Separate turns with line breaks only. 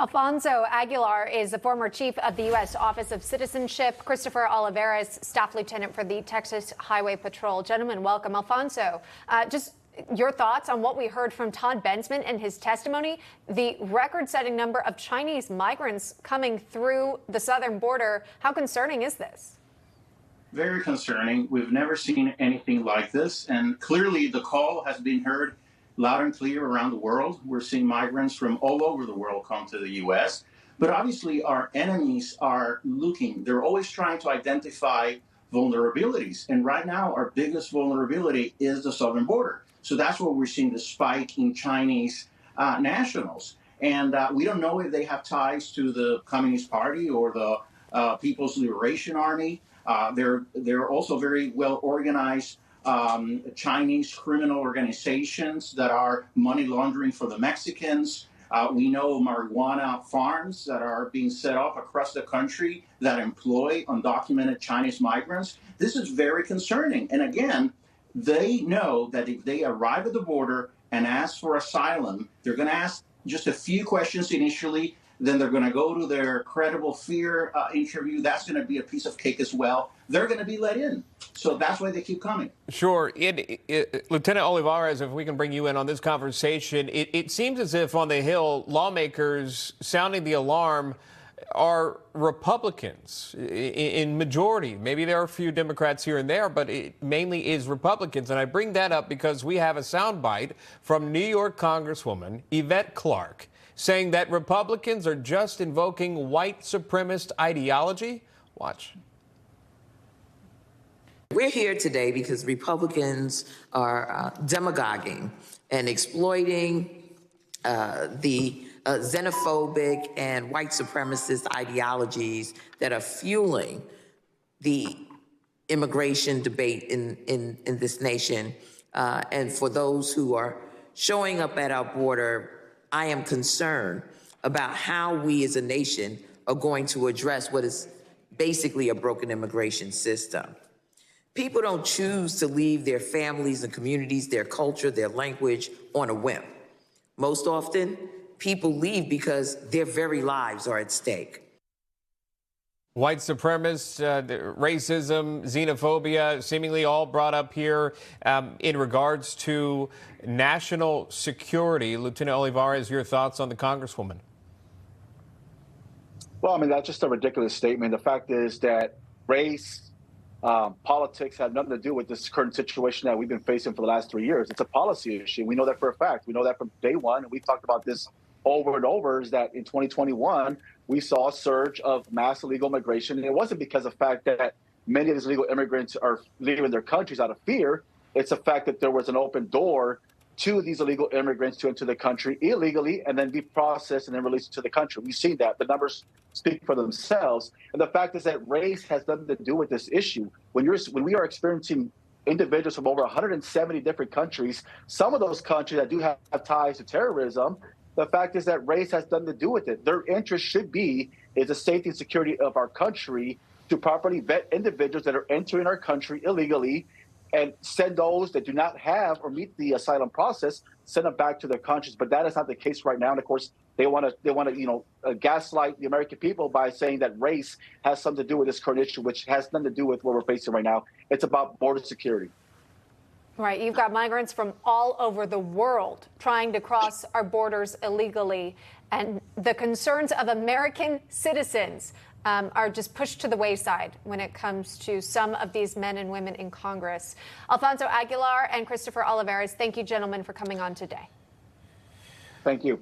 Alfonso Aguilar is the former chief of the U.S. Office of Citizenship. Christopher Olivares, staff lieutenant for the Texas Highway Patrol. Gentlemen, welcome. Alfonso, just your thoughts on what we heard from Todd Bensman in his testimony, the record-setting number of Chinese migrants coming through the southern border. How concerning is this?
Very concerning. We've never seen anything like this, and clearly the call has been heard loud and clear around the world. We're seeing migrants from all over the world come to the U.S., but obviously our enemies are looking. They're always trying to identify vulnerabilities, and right now our biggest vulnerability is the southern border. So that's where we're seeing the spike in Chinese nationals. And we don't know if they have ties to the Communist Party or the People's Liberation Army. They're also very well organized Chinese criminal organizations that are money laundering for the Mexicans. We know marijuana farms that are being set up across the country that employ undocumented Chinese migrants. This is very concerning. And again, they know that if they arrive at the border and ask for asylum, they're going to ask just a few questions initially. Then they're going to go to their credible fear interview. That's going to be a piece of cake as well. They're going to be let in. So that's why they keep coming.
Sure. Lieutenant Olivares, if we can bring you in on this conversation, it seems as if on the Hill, lawmakers sounding the alarm are Republicans in majority. Maybe there are a few Democrats here and there, but it mainly is Republicans. And I bring that up because we have a soundbite from New York Congresswoman Yvette Clarke saying that Republicans are just invoking white supremacist ideology. Watch.
We're here today because Republicans are demagoguing and exploiting the xenophobic and white supremacist ideologies that are fueling the immigration debate in this nation. And for those who are showing up at our border, I am concerned about how we as a nation are going to address what is basically a broken immigration system. People don't choose to leave their families and communities, their culture, their language on a whim. Most often, people leave because their very lives are at stake.
White supremacists, racism, xenophobia, seemingly all brought up here in regards to national security. Lieutenant Olivares, your thoughts on the Congresswoman?
Well, I mean, that's just a ridiculous statement. The fact is that race, politics have nothing to do with this current situation that we've been facing for the last 3 years. It's a policy issue. We know that for a fact. We know that from day one, and we've talked about this over and over, is that in 2021, we saw a surge of mass illegal migration. And it wasn't because of the fact that many of these illegal immigrants are leaving their countries out of fear. It's the fact that there was an open door to these illegal immigrants to enter the country illegally and then be processed and then released to the country. We've seen that. The numbers speak for themselves. And the fact is that race has nothing to do with this issue. When we are experiencing individuals from over 170 different countries, some of those countries that do have ties to terrorism, the fact is that race has nothing to do with it. Their interest should be is the safety and security of our country to properly vet individuals that are entering our country illegally and send those that do not have or meet the asylum process, send them back to their countries. But that is not the case right now. And of course, they want to gaslight the American people by saying that race has something to do with this current issue, which has nothing to do with what we're facing right now. It's about border security.
Right. You've got migrants from all over the world trying to cross our borders illegally. And the concerns of American citizens are just pushed to the wayside when it comes to some of these men and women in Congress. Alfonso Aguilar and Christopher Olivares, thank you, gentlemen, for coming on today.
Thank you.